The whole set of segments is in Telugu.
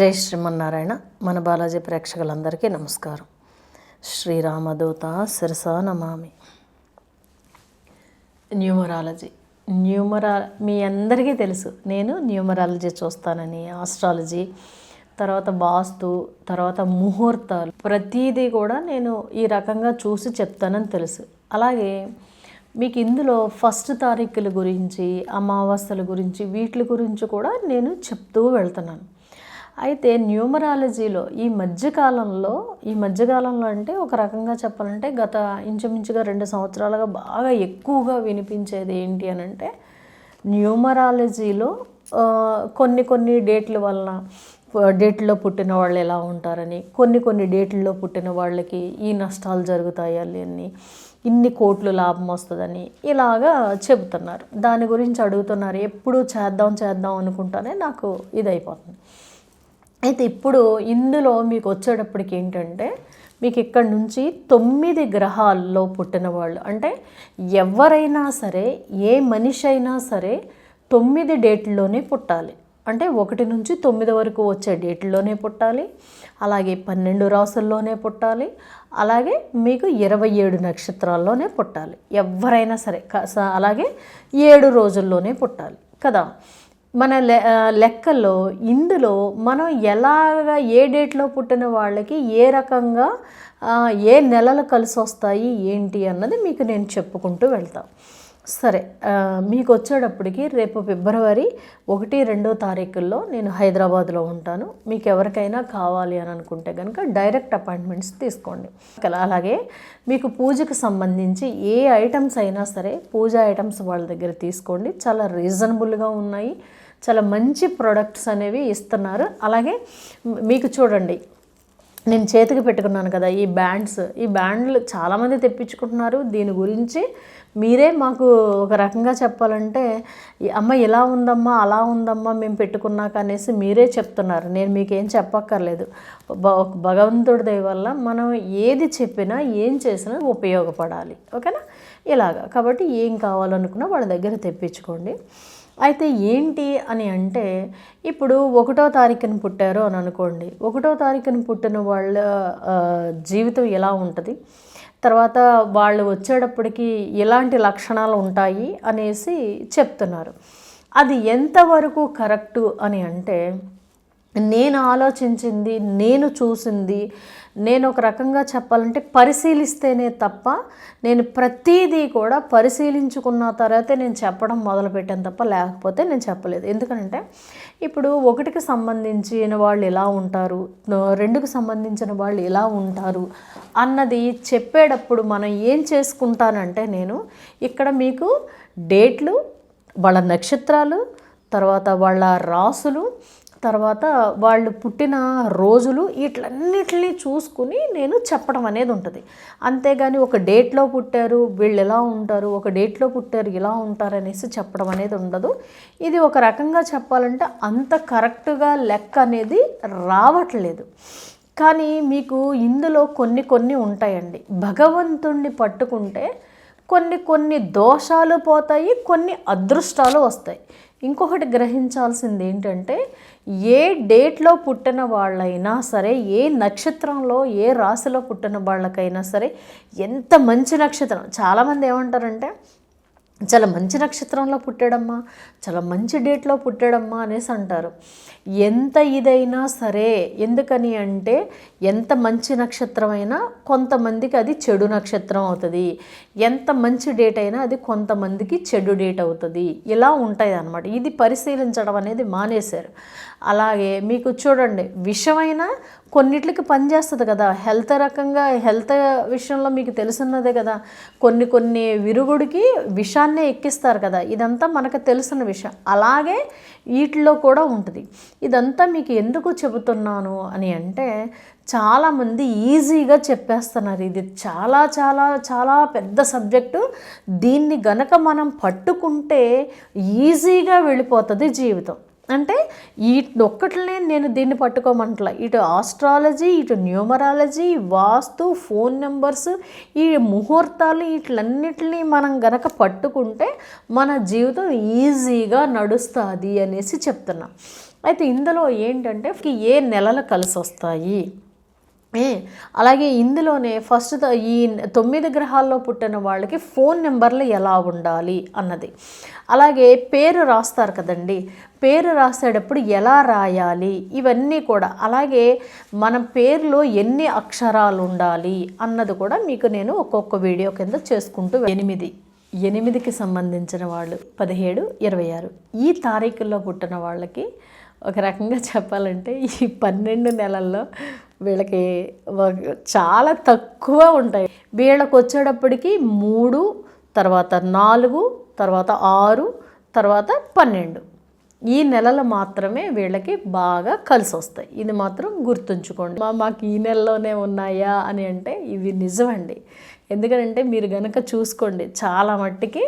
జై శ్రీమన్నారాయణ. మన బాలాజీ ప్రేక్షకులందరికీ నమస్కారం. శ్రీరామదూత శిరసా నమామి. న్యూమరాలజీ మీ అందరికీ తెలుసు, నేను న్యూమరాలజీ చూస్తానని. ఆస్ట్రాలజీ, తర్వాత వాస్తు, తర్వాత ముహూర్తాలు, ప్రతిదీ కూడా నేను ఈ రకంగా చూసి చెప్తానని తెలుసు. అలాగే మీకు ఇందులో ఫస్ట్ తారీఖుల గురించి, అమావాస్యల గురించి, వీటి గురించి కూడా నేను చెప్తూ వెళ్తున్నాను. అయితే న్యూమరాలజీలో ఈ మధ్యకాలంలో అంటే ఒక రకంగా చెప్పాలంటే గత ఇంచుమించుగా 2 సంవత్సరాలుగా బాగా ఎక్కువగా వినిపించేది ఏంటి అని అంటే, న్యూమరాలజీలో కొన్ని డేట్ల వలన, డేట్లో పుట్టిన వాళ్ళు ఎలా ఉంటారని, కొన్ని డేట్లలో పుట్టిన వాళ్ళకి ఈ నష్టాలు జరుగుతాయి అని, ఇన్ని కోట్లు లాభం వస్తుందని ఇలాగా చెబుతున్నారు. దాని గురించి అడుగుతున్నారు. ఎప్పుడు చేద్దాం అనుకుంటానే నాకు ఇది అయిపోతుంది. అయితే ఇప్పుడు ఇందులో మీకు వచ్చేటప్పటికి ఏంటంటే, మీకు ఇక్కడ నుంచి 9 గ్రహాల్లో పుట్టిన వాళ్ళు, అంటే ఎవరైనా సరే, ఏ మనిషి అయినా సరే 9 డేట్లలోనే పుట్టాలి. అంటే 1 నుంచి 9 వరకు వచ్చే డేట్లలోనే పుట్టాలి. అలాగే 12 రాసుల్లోనే పుట్టాలి. అలాగే మీకు 27 నక్షత్రాల్లోనే పుట్టాలి ఎవరైనా సరే. అలాగే 7 రోజుల్లోనే పుట్టాలి కదా. మన లెక్కల్లో ఇందులో మనం ఎలాగ ఏ డేట్లో పుట్టిన వాళ్ళకి ఏ రకంగా ఏ నెలలు కలిసి వస్తాయి ఏంటి అన్నది మీకు నేను చెప్పుకుంటూ వెళ్తాను. సరే, మీకు వచ్చేటప్పటికి రేపు ఫిబ్రవరి 1, 2 తారీఖుల్లో నేను హైదరాబాద్లో ఉంటాను. మీకు ఎవరికైనా కావాలి అని అనుకుంటే కనుక డైరెక్ట్ అపాయింట్మెంట్స్ తీసుకోండి. అలాగే మీకు పూజకు సంబంధించి ఏ ఐటమ్స్ అయినా సరే, పూజా ఐటమ్స్ వాళ్ళ దగ్గర తీసుకోండి. చాలా రీజనబుల్గా ఉన్నాయి, చాలా మంచి ప్రొడక్ట్స్ అనేవి ఇస్తున్నారు. అలాగే మీకు చూడండి, నేను చేతికి పెట్టుకున్నాను కదా ఈ బ్యాండ్లు చాలామంది తెప్పించుకుంటున్నారు. దీని గురించి మీరే మాకు ఒక రకంగా చెప్పాలంటే, అమ్మ ఇలా ఉందమ్మా, అలా ఉందమ్మా మేము పెట్టుకున్నాక అనేసి మీరే చెప్తున్నారు. నేను మీకేం చెప్పక్కర్లేదు. భగవంతుడి దయ వల్ల మనం ఏది చెప్పినా ఏం చేసినా ఉపయోగపడాలి, ఓకేనా. ఇలాగా కాబట్టి ఏం కావాలనుకున్నా వాళ్ళ దగ్గర తెప్పించుకోండి. అయితే ఏంటి అని అంటే, ఇప్పుడు 1వ తారీఖున పుట్టారు అని అనుకోండి. 1వ తారీఖున పుట్టిన వాళ్ళ జీవితం ఎలా ఉంటుంది, తర్వాత వాళ్ళు వచ్చేటప్పటికి ఎలాంటి లక్షణాలు ఉంటాయి అనేసి చెప్తున్నారు. అది ఎంతవరకు కరెక్టు అని అంటే, నేను ఆలోచించింది, నేను చూసింది, నేను ఒక రకంగా చెప్పాలంటే పరిశీలిస్తేనే తప్ప, నేను ప్రతిదీ కూడా పరిశీలించుకున్న తర్వాతే నేను చెప్పడం మొదలుపెట్టాను తప్ప, లేకపోతే నేను చెప్పలేదు. ఎందుకంటే ఇప్పుడు 1కి సంబంధించిన వాళ్ళు ఎలా ఉంటారు, 2కి సంబంధించిన వాళ్ళు ఎలా ఉంటారు అన్నది చెప్పేటప్పుడు మనం ఏం చేసుకుంటానంటే, నేను ఇక్కడ మీకు డేట్లు, వాళ్ళ నక్షత్రాలు, తర్వాత వాళ్ళ రాసులు, తర్వాత వాళ్ళు పుట్టిన రోజులు, వీటన్నిటిని చూసుకుని నేను చెప్పడం అనేది ఉంటుంది. అంతేగాని ఒక డేట్లో పుట్టారు వీళ్ళు ఎలా ఉంటారు, ఒక డేట్లో పుట్టారు ఇలా ఉంటారు అనేసి చెప్పడం అనేది ఉండదు. ఇది ఒక రకంగా చెప్పాలంటే అంత కరెక్ట్గా లెక్క అనేది రావట్లేదు. కానీ మీకు ఇందులో కొన్ని ఉంటాయండి. భగవంతుణ్ణి పట్టుకుంటే కొన్ని దోషాలు పోతాయి, కొన్ని అదృష్టాలు వస్తాయి. ఇంకొకటి గ్రహించాల్సింది ఏంటంటే, ఏ డేట్లో పుట్టిన వాళ్ళైనా సరే, ఏ నక్షత్రంలో ఏ రాశిలో పుట్టిన వాళ్ళకైనా సరే, ఎంత మంచి నక్షత్రం, చాలామంది ఏమంటారంటే చాలా మంచి నక్షత్రంలో పుట్టాడమ్మా, చాలా మంచి డేట్లో పుట్టాడమ్మా అనేసి అంటారు. ఎంత ఇదైనా సరే, ఎందుకని అంటే ఎంత మంచి నక్షత్రం అయినా కొంతమందికి అది చెడు నక్షత్రం అవుతుంది, ఎంత మంచి డేట్ అయినా అది కొంతమందికి చెడు డేట్ అవుతుంది. ఇలా ఉంటాయి అన్నమాట. ఇది పరిశీలించడం అనేది మానేశారు. అలాగే మీకు చూడండి, విషమైనా కొన్నిట్లకి పనిచేస్తుంది కదా. హెల్త్ విషయంలో మీకు తెలుసున్నదే కదా. కొన్ని విరుగుడికి విషాన్నే ఎక్కిస్తారు కదా. ఇదంతా మనకు తెలిసిన విషయం. అలాగే వీటిలో కూడా ఉంటుంది. ఇదంతా మీకు ఎందుకు చెబుతున్నాను అని అంటే, చాలామంది ఈజీగా చెప్పేస్తున్నారు. ఇది చాలా చాలా చాలా పెద్ద సబ్జెక్టు. దీన్ని గనక మనం పట్టుకుంటే ఈజీగా వెళ్ళిపోతుంది జీవితం. అంటే ఒక్కట్లనే నేను దీన్ని పట్టుకోమంటలా. ఇటు ఆస్ట్రాలజీ, ఇటు న్యూమరాలజీ, వాస్తు, ఫోన్ నెంబర్స్, ఈ ముహూర్తాలు, వీటిలన్నిటినీ మనం గనక పట్టుకుంటే మన జీవితం ఈజీగా నడుస్తుంది అనేసి చెప్తున్నా. అయితే ఇందులో ఏంటంటే ఏ నెలలు కలిసి వస్తాయి, అలాగే ఇందులోనే ఫస్ట్ ఈ 9 గ్రహాల్లో పుట్టిన వాళ్ళకి ఫోన్ నెంబర్లు ఎలా ఉండాలి అన్నది, అలాగే పేరు రాస్తారు కదండి, పేరు రాసేటప్పుడు ఎలా రాయాలి ఇవన్నీ కూడా, అలాగే మన పేరులో ఎన్ని అక్షరాలు ఉండాలి అన్నది కూడా మీకు నేను ఒక్కొక్క వీడియో కింద చేసుకుంటూ 8కి సంబంధించిన వాళ్ళు 17, 26 ఈ తారీఖుల్లో పుట్టిన వాళ్ళకి ఒక రకంగా చెప్పాలంటే ఈ 12 నెలల్లో వీళ్ళకి చాలా తక్కువ ఉంటాయి. వీళ్ళకి వచ్చేటప్పటికి 3, తర్వాత 4, తర్వాత 6, తర్వాత 12 ఈ నెలలు మాత్రమే వీళ్ళకి బాగా కలిసి వస్తాయి. ఇది మాత్రం గుర్తుంచుకోండి. మాకు ఈ నెలలోనే ఉన్నాయా అని అంటే ఇవి నిజమండి. ఎందుకంటే మీరు గనక చూసుకోండి, చాలా మట్టికి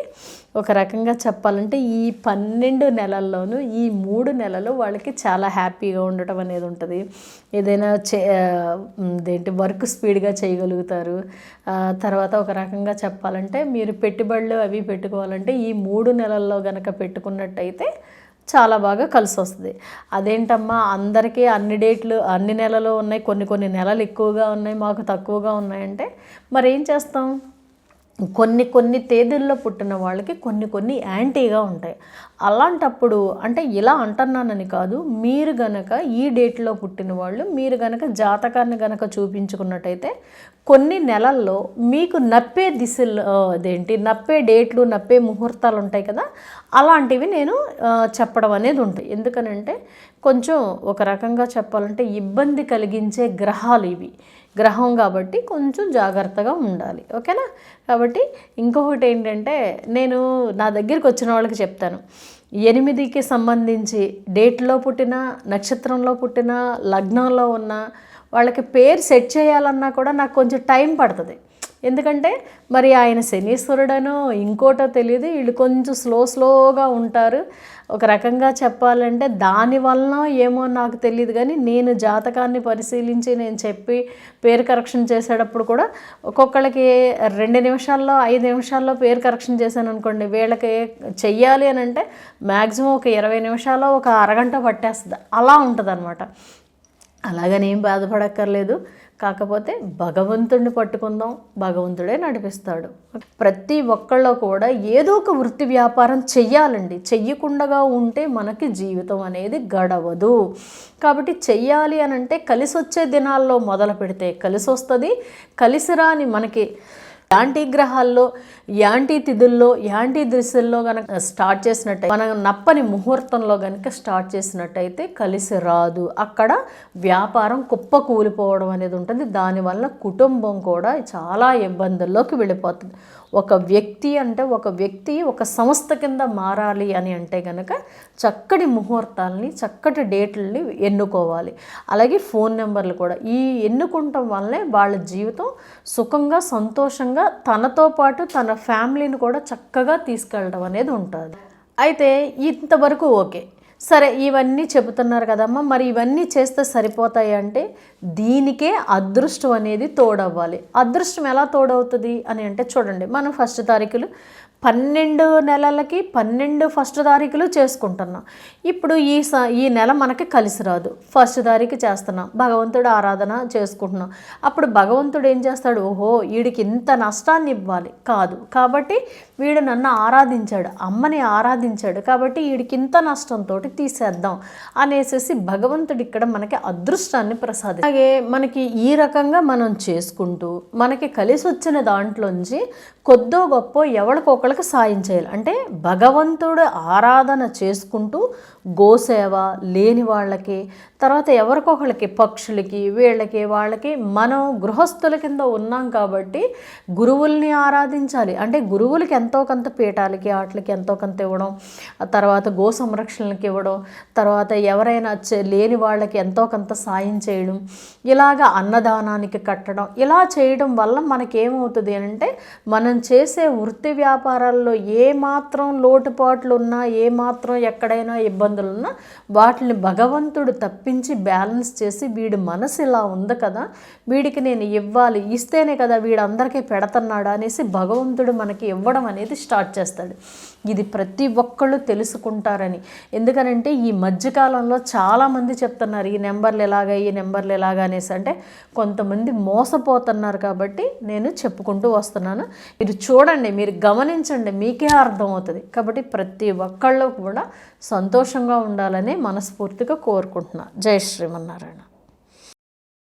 ఒక రకంగా చెప్పాలంటే ఈ 12 నెలల్లోనూ ఈ 3 నెలలు వాళ్ళకి చాలా హ్యాపీగా ఉండటం అనేది ఉంటుంది. ఏదైనా వర్క్ స్పీడ్గా చేయగలుగుతారు. తర్వాత ఒక రకంగా చెప్పాలంటే మీరు పెట్టుబడులు అవి పెట్టుకోవాలంటే ఈ 3 నెలల్లో గనక పెట్టుకున్నట్టయితే చాలా బాగా కలిసి వస్తుంది. అదేంటమ్మా అందరికీ అన్ని డేట్లు అన్ని నెలలు ఉన్నాయి, కొన్ని నెలలు ఎక్కువగా ఉన్నాయి, మాకు తక్కువగా ఉన్నాయంటే మరి ఏం చేస్తాం? కొన్ని తేదీల్లో పుట్టిన వాళ్ళకి కొన్ని యాంటీగా ఉంటాయి. అలాంటప్పుడు అంటే ఇలా అంటున్నానని కాదు, మీరు గనక ఈ డేట్లో పుట్టిన వాళ్ళు మీరు గనక జాతకాన్ని గనక చూపించుకున్నట్టయితే కొన్ని నెలల్లో మీకు నప్పే దిశల్లో నప్పే డేట్లు నప్పే ముహూర్తాలు ఉంటాయి కదా, అలాంటివి నేను చెప్పడం అనేది ఉంటుంది. ఎందుకనంటే కొంచెం ఒక రకంగా చెప్పాలంటే ఇబ్బంది కలిగించే గ్రహాలు ఇవి, గ్రహం కాబట్టి కొంచెం జాగ్రత్తగా ఉండాలి. ఓకేనా? కాబట్టి ఇంకొకటి ఏంటంటే నేను నా దగ్గరికి వచ్చిన వాళ్ళకి చెప్తాను, 8కి సంబంధించి డేట్లో పుట్టిన, నక్షత్రంలో పుట్టిన, లగ్నంలో ఉన్న వాళ్ళకి పేరు సెట్ చేయాలన్నా కూడా నాకు కొంచెం టైం పడుతుంది. ఎందుకంటే మరి ఆయన శనీశ్వరుడనో ఇంకోటో తెలియదు, వీళ్ళు కొంచెం స్లోగా ఉంటారు. ఒక రకంగా చెప్పాలంటే దానివల్ల ఏమో నాకు తెలియదు, కానీ నేను జాతకాన్ని పరిశీలించి నేను చెప్పి పేరు కరెక్షన్ చేసేటప్పుడు కూడా ఒక్కొక్కళ్ళకి 2 నిమిషాల్లో 5 నిమిషాల్లో పేరు కరెక్షన్ చేశాను అనుకోండి, వీళ్ళకి చెయ్యాలి అని అంటే మ్యాక్సిమం ఒక 20 నిమిషాల్లో ఒక అరగంట పట్టేస్తుంది. అలా ఉంటుంది అనమాట. అలాగని ఏం బాధపడక్కర్లేదు. కాకపోతే భగవంతుడిని పట్టుకుందాం, భగవంతుడే నడిపిస్తాడు. ప్రతి ఒక్కళ్ళు కూడా ఏదో ఒక వృత్తి వ్యాపారం చెయ్యాలండి. చెయ్యకుండా ఉంటే మనకి జీవితం అనేది గడవదు. కాబట్టి చెయ్యాలి అని అంటే కలిసి వచ్చే దినాల్లో మొదలు పెడితే కలిసి వస్తుంది. కలిసి రాని మనకి యాంటీ గ్రహాల్లో, యాంటీ తిథుల్లో, యాంటీ దృశ్యుల్లో కనుక స్టార్ట్ చేసినట్టయితే, మనం నప్పని ముహూర్తంలో కనుక స్టార్ట్ చేసినట్టయితే కలిసి రాదు. అక్కడ వ్యాపారం కుప్ప కూలిపోవడం అనేది ఉంటుంది. దానివల్ల కుటుంబం కూడా చాలా ఇబ్బందుల్లోకి వెళ్ళిపోతుంది. ఒక వ్యక్తి ఒక సంస్థ కింద మారాలి అని అంటే కనుక చక్కటి ముహూర్తాలని, చక్కటి డేట్లని ఎన్నుకోవాలి. అలాగే ఫోన్ నెంబర్లు కూడా ఈ ఎన్నుకుంటాం వల్లే వాళ్ళ జీవితం సుఖంగా, సంతోషంగా, తనతో పాటు తన ఫ్యామిలీని కూడా చక్కగా తీసుకెళ్ళడం అనేది ఉంటుంది. అయితే ఇంతవరకు ఓకే, సరే ఇవన్నీ చెబుతున్నారు కదమ్మా, మరి ఇవన్నీ చేస్తే సరిపోతాయి అంటే దీనికే అదృష్టం అనేది తోడవ్వాలి. అదృష్టం ఎలా తోడవుతుంది అని అంటే చూడండి, మనం ఫస్ట్ తారీఖులు 12 నెలలకి 12 ఫస్ట్ తారీఖులు చేసుకుంటున్నాం. ఇప్పుడు ఈ నెల మనకి కలిసి రాదు, ఫస్ట్ తారీఖు చేస్తున్నాం, భగవంతుడు ఆరాధన చేసుకుంటున్నాం. అప్పుడు భగవంతుడు ఏం చేస్తాడు? ఓహో వీడికి ఇంత నష్టాన్ని ఇవ్వాలి కాదు, కాబట్టి వీడు నన్ను ఆరాధించాడు, అమ్మని ఆరాధించాడు, కాబట్టి వీడికి ఇంత నష్టంతో తీసేద్దాం అనేసి భగవంతుడు ఇక్కడ మనకి అదృష్టాన్ని ప్రసాదిస్తాడు. అలాగే మనకి ఈ రకంగా మనం చేసుకుంటూ మనకి కలిసి వచ్చిన దాంట్లోంచి కొద్దో గొప్ప ఎవరికొకళ్ళకి సాయం చేయాలి. అంటే భగవంతుడు ఆరాధన చేసుకుంటూ గోసేవ లేని వాళ్ళకి, తర్వాత ఎవరికొకళ్ళకి పక్షులకి, వాళ్ళకి మనం గృహస్థుల కింద ఉన్నాం కాబట్టి గురువుల్ని ఆరాధించాలి. అంటే గురువులకి ఎంతో కొంత పీఠాలకి వాటికి ఎంతో కొంత ఇవ్వడం, తర్వాత గో సంరక్షణలకి ఇవ్వడం, తర్వాత ఎవరైనా లేని వాళ్ళకి ఎంతో కొంత సాయం చేయడం, ఇలాగ అన్నదానానికి కట్టడం, ఇలా చేయడం వల్ల మనకేమవుతుంది అంటే మనం చేసే వృత్తి వ్యాపారాల్లో ఏమాత్రం లోటుపాట్లు ఉన్నా, ఏమాత్రం ఎక్కడైనా ఇబ్బందులు ఉన్నా వాటిని భగవంతుడు తప్పించి బ్యాలెన్స్ చేసి వీడి మనసు ఇలా ఉంది కదా, వీడికి నేను ఇవ్వాలి, ఇస్తేనే కదా వీడు అందరికీ పెడుతున్నాడు అనేసి భగవంతుడు మనకి ఇవ్వడం అనేది స్టార్ట్ చేస్తాడు. ఇది ప్రతి ఒక్కళ్ళు తెలుసుకుంటారని. ఎందుకనంటే ఈ మధ్యకాలంలో చాలామంది చెప్తున్నారు ఈ నెంబర్లు ఎలాగా అనేసి. అంటే కొంతమంది మోసపోతున్నారు కాబట్టి నేను చెప్పుకుంటూ వస్తున్నాను. మీరు చూడండి, మీరు గమనించండి, మీకే అర్థమవుతుంది. కాబట్టి ప్రతి ఒక్కళ్ళు కూడా సంతోషంగా ఉండాలని మనస్ఫూర్తిగా కోరుకుంటున్నా. జై శ్రీమన్నారాయణ.